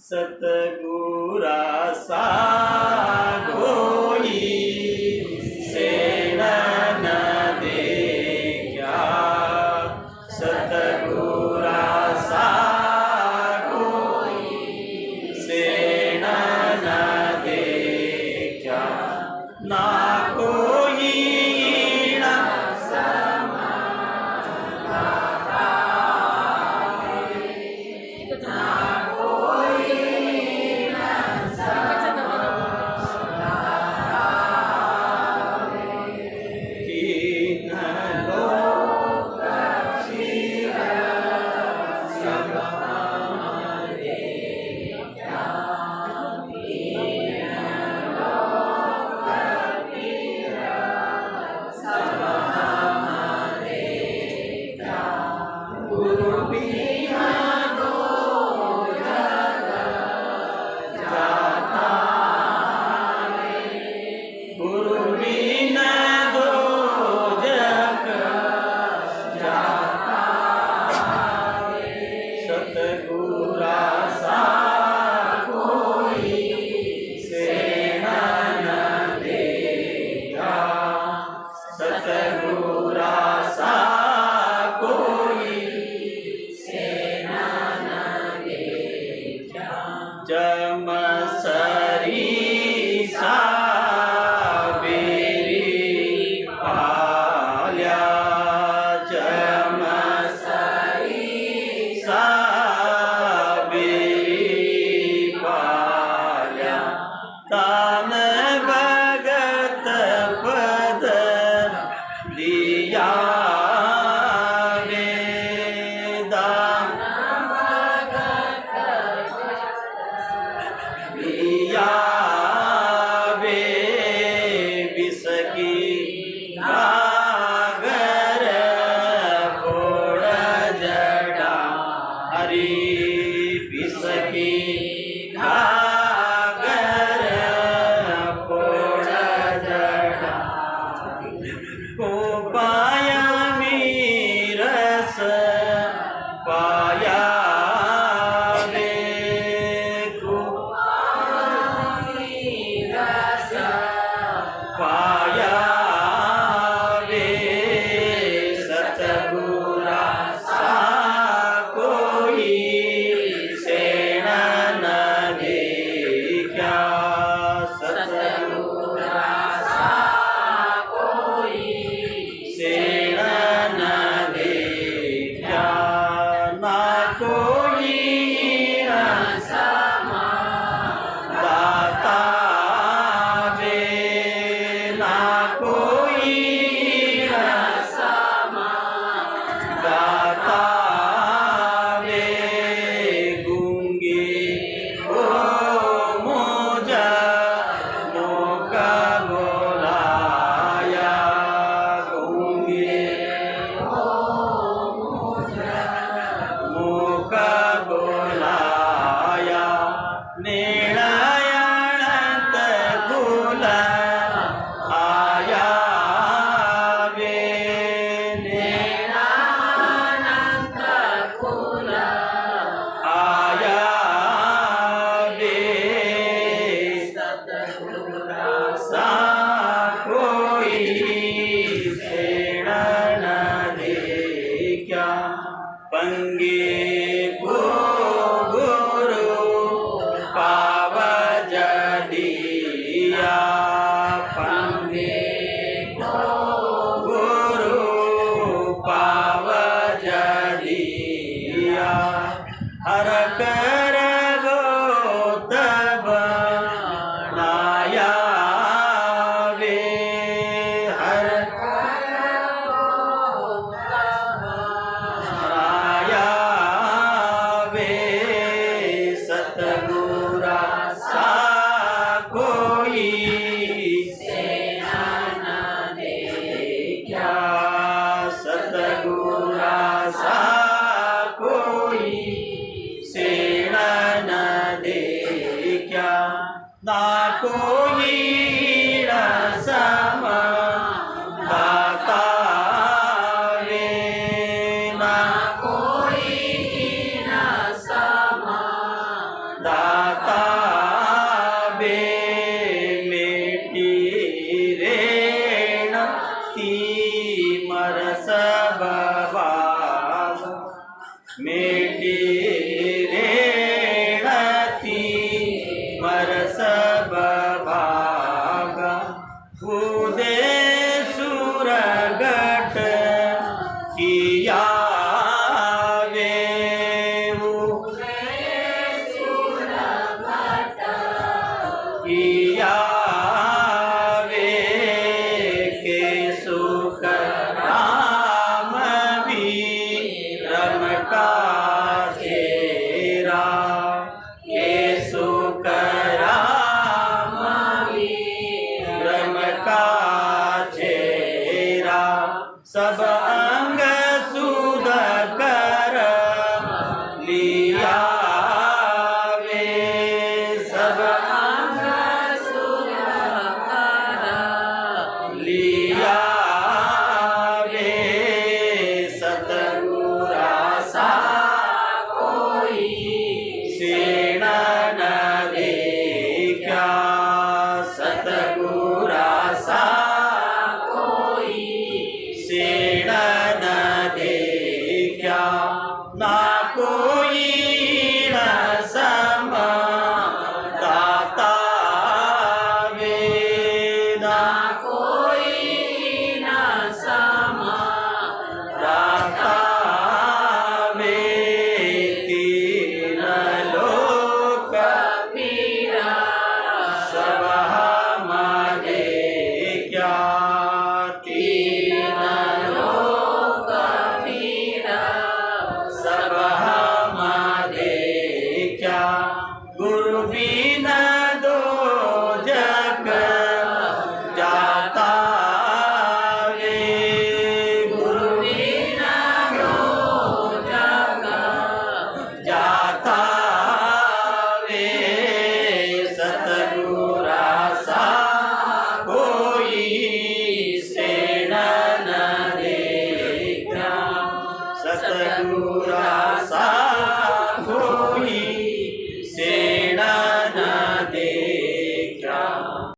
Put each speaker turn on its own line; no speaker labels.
सतगुरा सागोई सेण न देख्या सतगुरा सागोई सेण न देख्या ना कोई जमसरी साबेरी पाल्या जमसरी साबेरी पाल्या तान भगत पद दिया पंगे को गुरु पावज दिया पंगे को गुरु पावज दिया हर कर गो तब नाया वे हर ना कोई सम दाता रे ना कोई सम दाता किया वे के सुख राम विरम का चेरा के सुख राम विरम का चेरा सब अंग सुध कर लिया वे सब अंग लिया वे सतगुरा सा कोई सेण न देखा सतगुरा सा कोई सेण न देखा ना कोई न सम दाता वेदा कोई न सम दाता वे तीन लोक पीरा सब हम देखा तीन लोक पीरा सब हम देखा गुरु बिना दो जग जाता वे गुरु बिना दो जग जाता वे सतगुरा सा कोई सेण न देखा सतगुरा सा